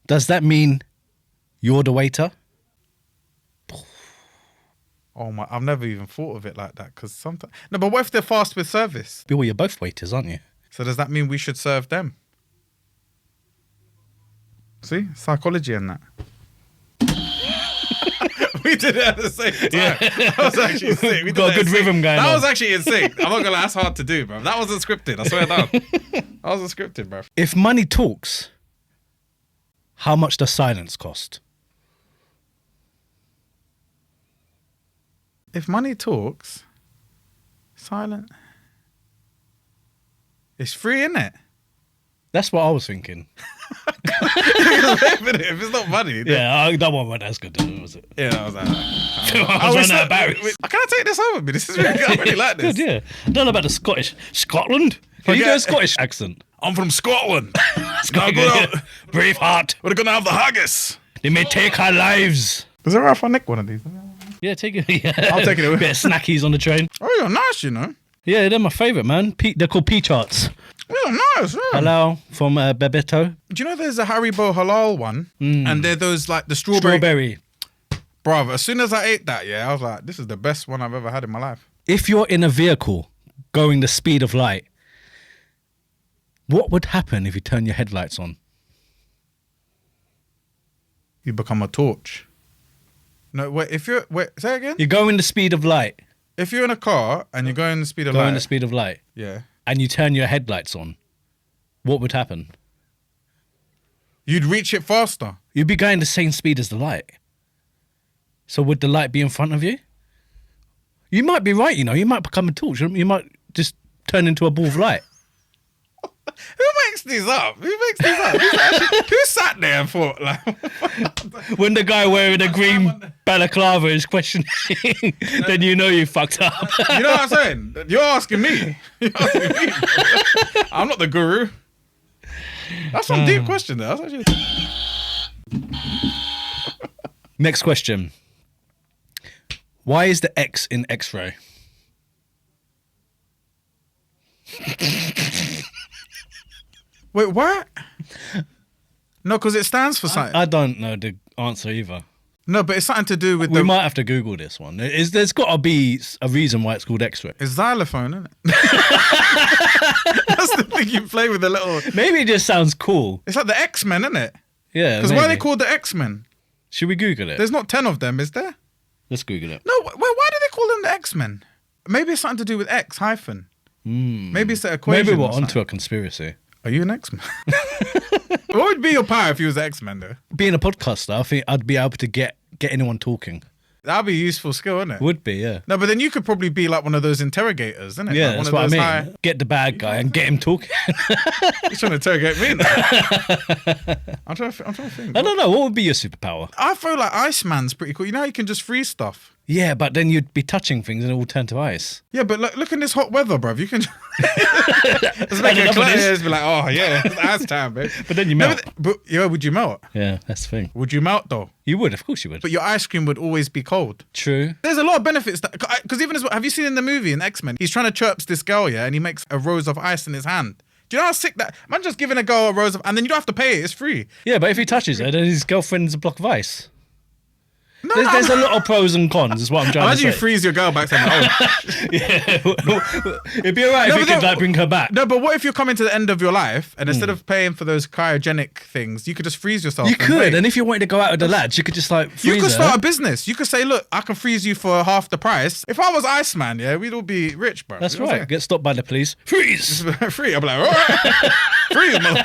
does that mean you're the waiter? Oh my, I've never even thought of it like that, because sometimes... No, but what if they're fast with service? Well, you're both waiters, aren't you? So does that mean we should serve them? See? Psychology and that. We did it at the same time. Yeah. That was actually sick. We Got a good rhythm going on. That was actually insane. I'm not going to lie, that's hard to do, bro. That wasn't scripted, I swear down. That wasn't scripted, bro. If money talks, how much does silence cost? If money talks, silent. It's free, innit? That's what I was thinking. If it's not money, then... Yeah, that one wasn't as good, was it? Yeah, I was like... I was running out of barrels. Can I take this home with me? This is really good. I really like this. Good, yeah. I don't know about the Scotland. Can you do a Scottish accent? I'm from Scotland. Braveheart. We're going to have the haggis. They may take our lives. Is it right if I nick one of these? Yeah, take it. Yeah. I'll take it away. Bit of snackies on the train. Oh, you're nice, you know. Yeah, they're my favourite, man. They're called P-charts. You're nice, yeah. Hello from Bebeto. Do you know there's a Haribo halal one? And they're those, like, the strawberry. Bruv, as soon as I ate that, I was like, this is the best one I've ever had in my life. If you're in a vehicle going the speed of light, what would happen if you turn your headlights on? You become a torch. No, wait, say again? You're going the speed of light. If you're in a car and you're going the speed of Going the speed of light. Yeah. And you turn your headlights on, what would happen? You'd reach it faster. You'd be going the same speed as the light. So would the light be in front of you? You might be right, you know. You might become a torch. You might just turn into a ball of light. Who makes these up? Who sat there and thought, like... When the guy wearing a green balaclava is questioning, then you know you fucked up. You know what I'm saying? You're asking me. I'm not the guru. That's some deep question there. That's actually... Next question. Why is the X in X-ray? Wait, what? No, because it stands for something. I don't know the answer either. No, but it's something to do with We might have to Google this one. There's got to be a reason why it's called X-ray. It's xylophone, isn't it? That's the thing you play with the little... Maybe it just sounds cool. It's like the X-Men, isn't it? Yeah, Because why are they called the X-Men? Should we Google it? There's not 10 of them, is there? Let's Google it. No, why do they call them the X-Men? Maybe it's something to do with X hyphen. Maybe it's an equation. Maybe we're or something. onto a conspiracy. Are you an X-Men? What would be your power if you was an X-Men, though? Being a podcaster, I think I'd be able to get anyone talking. That'd be a useful skill, wouldn't it? Would be, yeah. No, but then you could probably be like one of those interrogators, isn't it? Yeah, like that's one what of I those mean. Get the bad guy and get him talking. He's trying to interrogate me now. I'm trying to think. I don't know. What would be your superpower? I feel like Iceman's pretty cool. You know how you can just freeze stuff? Yeah, but then you'd be touching things and it will turn to ice. Yeah, but look in this hot weather, bruv. You can just make it clear. Just be like, oh, yeah, it's ice time, babe. But then you melt. But yeah, would you melt? Yeah, that's the thing. Would you melt, though? You would, of course you would. But your ice cream would always be cold. True. There's a lot of benefits. Because even have you seen in the movie, in X-Men, he's trying to chirps this girl, yeah, and he makes a rose of ice in his hand. Do you know how sick that... Man just giving a girl a rose of... And then you don't have to pay it. It's free. Yeah, but if he touches her, then his girlfriend's a block of ice. No, There's a lot of pros and cons, is what I'm trying Imagine to you say. freeze your girl back saying, oh. Yeah. It'd be alright if you could like bring her back. No, but what if you're coming to the end of your life and instead of paying for those cryogenic things, you could just freeze yourself? You and could, wait. and if you wanted to go out with the lads, you could just like freeze You could her. start a business. You could say, look, I can freeze you for half the price. If I was Iceman, yeah, we'd all be rich, bro. That's You know what I'm right. Get stopped by the police. Freeze! saying? Free. I'll be like, all right. Freeze, mother.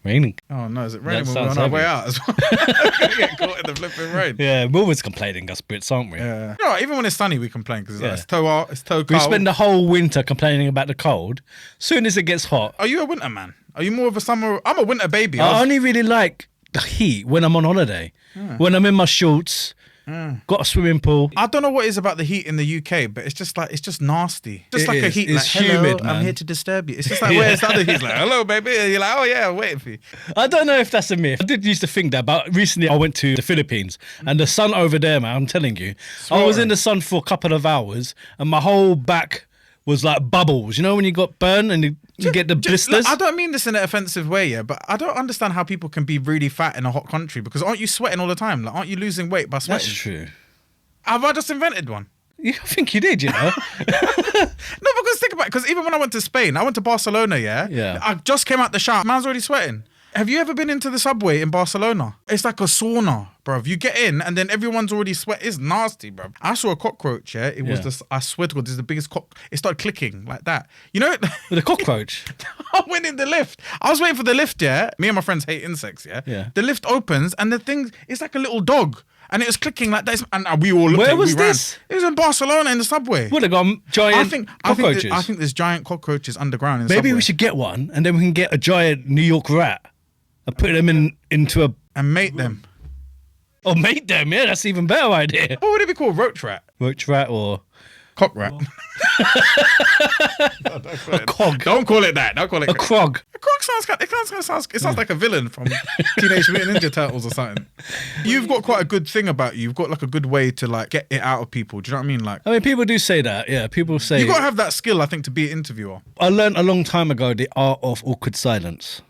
Raining. Oh, no, is it raining? That We're on sounds our way heavy. out as well. We're going to get caught in the flipping rain. Yeah, we're always complaining, us Brits, aren't we? Yeah. You know what, even when it's sunny, we complain because Yeah. it's too hot, it's too cold. We spend the whole winter complaining about the cold. Soon as it gets hot, Are you a winter man? Are you more of a summer? I'm a winter baby. I only really like the heat when I'm on holiday. When I'm in my shorts, got a swimming pool. I don't know what it is about the heat in the UK, but it's just nasty. Just It like a is. heat. It's like, hello, humid, man. I'm here to disturb you. It's just like where's the other heat? Like, hello, baby. And you're like, oh yeah, I'm waiting for you. I don't know if that's a myth. I did used to think that, but recently I went to the Philippines and the sun over there, man, I'm telling you, I was in the sun for a couple of hours and my whole back was like bubbles. You know when you got burned and you get the blisters? I don't mean this in an offensive way, yeah, but I don't understand how people can be really fat in a hot country because aren't you sweating all the time? Like, aren't you losing weight by sweating? That's true. Have I just invented one? I think you did, you know. No, because think about it. Because even when I went to Spain, I went to Barcelona, yeah? Yeah. I just came out the shower. Man's already sweating. Have you ever been into the subway in Barcelona? It's like a sauna, bruv. You get in and then everyone's already sweat. It's nasty, bruv. I saw a cockroach, yeah? It was Yeah. this, I swear to God, this is the biggest it started clicking like that. You know? With a cockroach. I went in the lift. I was waiting for the lift, yeah? Me and my friends hate insects, yeah? Yeah. The lift opens and the thing, it's like a little dog. And it was clicking like that. And we all looked Where at it, was we ran. this? It was in Barcelona in the subway. Would have gone giant cockroaches. I think there's giant cockroaches underground in the Maybe subway. we should get one and then we can get a giant New York rat and put them into a... And mate them. Oh, mate them, yeah, that's an even better idea. What would it be called? Roach rat? Roach rat or... Cock rat. A cog. Don't call it that. Don't call it A crog. A crog sounds like a villain from Teenage Mutant Ninja Turtles or something. You've got quite a good thing about you. You've got like a good way to like get it out of people. Do you know what I mean? Like I mean, people do say that, yeah. People say... you got to have that skill, I think, to be an interviewer. I learned a long time ago the art of awkward silence.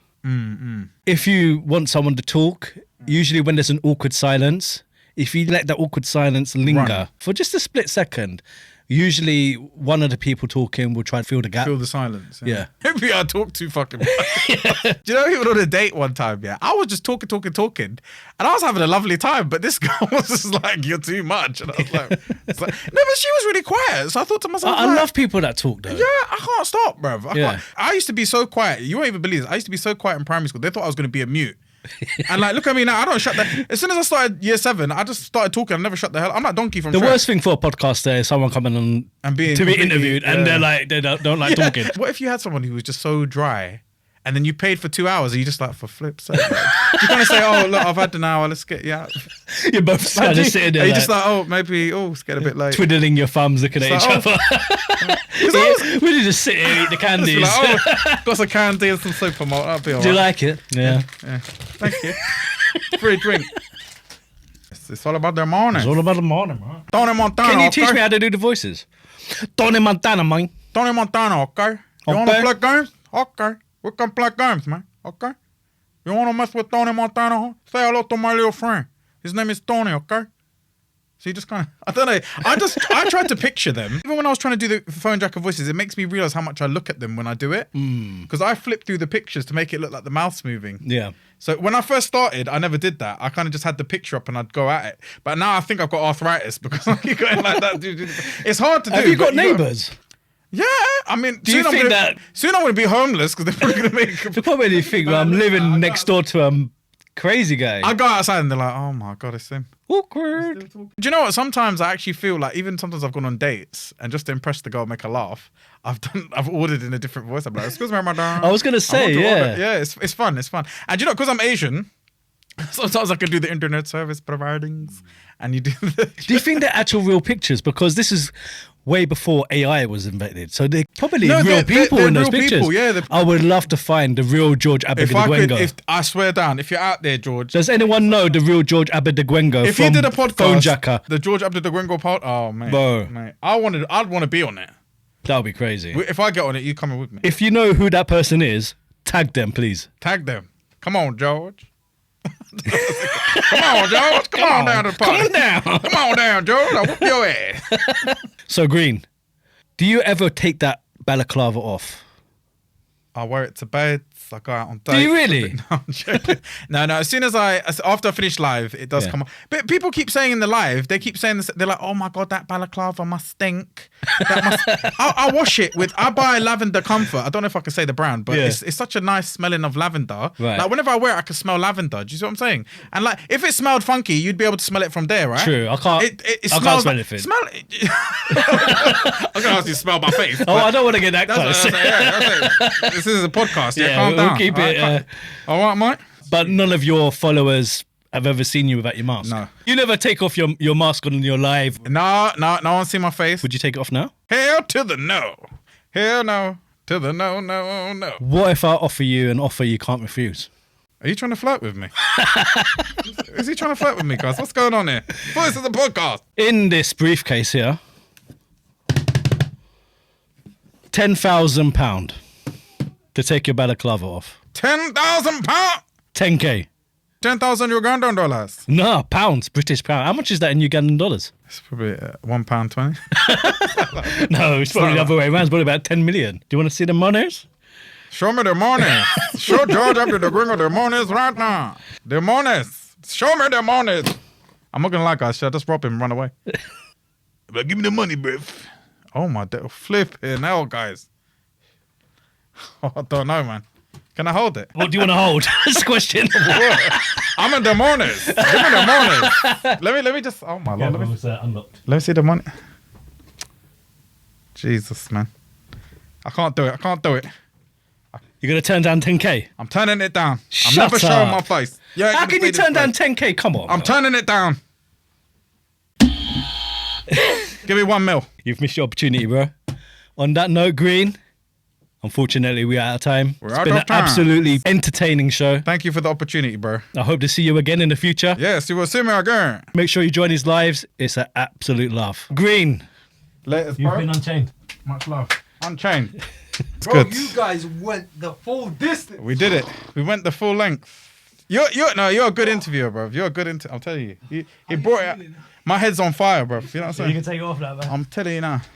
If you want someone to talk, usually when there's an awkward silence, if you let that awkward silence linger Run. for just a split second, usually one of the people talking will try to fill the gap. Feel the silence. Yeah. Maybe I talk too fucking much. Do you know, we went on a date one time, yeah? I was just talking, and I was having a lovely time, but this girl was just like, you're too much. And I was like, no, but she was really quiet. So I thought to myself, I like, love people that talk though. yeah, I can't stop, bruv. Yeah. I used to be so quiet. You won't even believe this. I used to be so quiet in primary school. They thought I was going to be a mute. And like, look at me now. I don't shut that. As soon as I started year 7, I just started talking. I never shut the hell. I'm like Donkey from The Shrek. worst thing for a podcaster is someone coming on And being to be completely- interviewed and yeah. they're like, they don't like talking. What if you had someone who was just so dry and then you paid for 2 hours and you just like, for flip's sake, like, you kind of say, oh, look, I've had an hour. Let's get you out. You're both kind of sitting there Are you like, just like, oh, maybe, oh, it's getting a bit late. twiddling your thumbs looking at It's each like, other. I We need to sit here and eat the Just candies. be like, oh, got some candy and some soap. I'll be all right. Do you like it? Yeah. Yeah. Thank you. Free drink. It's all about their morning. It's all about the morning, man. Tony Montana. Can you teach okay? me how to do the voices? Tony Montana, man. Tony Montana, okay? You want to Okay. play games? Okay. We can play games, man. Okay? You want to mess with Tony Montana? Huh? Say hello to my little friend. His name is Tony, okay? So you just kind of, I don't know. I tried to picture them. Even when I was trying to do the Fonejacker voices, it makes me realize how much I look at them when I do it. Because I flip through the pictures to make it look like the mouth's moving. Yeah. So when I first started, I never did that. I kind of just had the picture up and I'd go at it. But now I think I've got arthritis because I keep going like that. It's hard to do. Have you but got neighbours? Yeah, I mean, Do you think that- soon I'm going to be homeless because they're probably going to make. You probably think, well, I'm living next door to a crazy guy. I go outside and they're like, oh my God, it's him. Awkward. Do you know what? Sometimes I actually feel like, even sometimes I've gone on dates and just to impress the girl, make her laugh, I've ordered in a different voice. I'm like, excuse me, madam. I was gonna say, want to yeah. order. Yeah, it's fun. It's fun. And you know, because I'm Asian, sometimes I can do the internet service providings, and you do the. Do you think they're actual real pictures? Because this is way before AI was invented. So they're probably No, real they're people in those real pictures. people, yeah, they're- I would love to find the real George If I could, Agdgdgwngo. I swear down, if you're out there, George, Does anyone know the real George Agdgdgwngo if from you did a podcast, Fonejacker? the George Agdgdgwngo part, oh man, Bro. mate, I'd want to be on it. That would be crazy. If I get on it, you coming with me? If you know who that person is, tag them, please. Tag them. Come on, George. Come on, George. Come on down to the party. Come on down. Come on down, George. I'll whoop your ass. So, Green, do you ever take that balaclava off? I wear it to bed. I go out on dates. Do you really? No, I'm joking. No. As soon as after I finish live, it does Yeah. come on. But people keep saying in the live, they keep saying this. They're like, "Oh my god, that balaclava must stink." That must. I wash it with. I buy lavender comfort. I don't know if I can say the brand, but Yeah. it's such a nice smelling of lavender. Right. Like whenever I wear it, I can smell lavender. Do you see what I'm saying? And like, if it smelled funky, you'd be able to smell it from there, right? True. I can't. It I smells can't smell like- anything. Smell it. I was gonna ask you to smell my face. Oh, but- I don't want to get that that's what I close. was saying, yeah, that's it. This is a podcast. Yeah, Yeah, calm we'll down. keep All it, right, all right, mate. But none of your followers have ever seen you without your mask. No. You never take off your mask on your live. No one see my face. Would you take it off now? Hell to the no. Hell no. To the no, no, no. What if I offer you an offer you can't refuse? Are you trying to flirt with me? Is he trying to flirt with me, guys? What's going on here? Well, this is a podcast. In this briefcase here, £10,000 to take your balaclava off. 10,000 pounds. 10K. 10,000 Ugandan dollars. No, pounds, British pound. How much is that in Ugandan dollars? It's probably £1.20. No, it's probably the other way around. It's probably about 10 million. Do you want to see the monies? Show me the monies. Show George Agdgdgwngo the monies right now. The monies. Show me the monies. I'm not gonna lie, guys. Should I just rob him and run away? But give me the money, bruv. Oh my God. Flip it now, guys. Oh, I don't know, man. Can I hold it? What do you want to hold? That's the question. I'm in the monies. Give me the monies. Let me just. Oh my Lord. Unlocked. Let me see the money. Jesus, man. I can't do it. You're going to turn down 10K? I'm turning it down. I'm Shut never showing up. my face. You ain't How gonna can see you this turn down face. 10K? Come on. I'm turning it down. Give me $1 million. You've missed your opportunity, bro. On that note, Green, unfortunately, we're out of time. We're It's out been of an time. absolutely entertaining show. Thank you for the opportunity, bro. I hope to see you again in the future. Yes, you will see me again. Make sure you join his lives. It's an absolute laugh. Green, Latest, bro. unchained. Much love. Unchained. It's Bro, good. you guys went the full distance. We did it. We went the full length. You're a good interviewer, bro. You're a good I'm telling you. He brought it. My head's on fire, bro. You know what I'm saying? take it off that, man. I'm telling you now.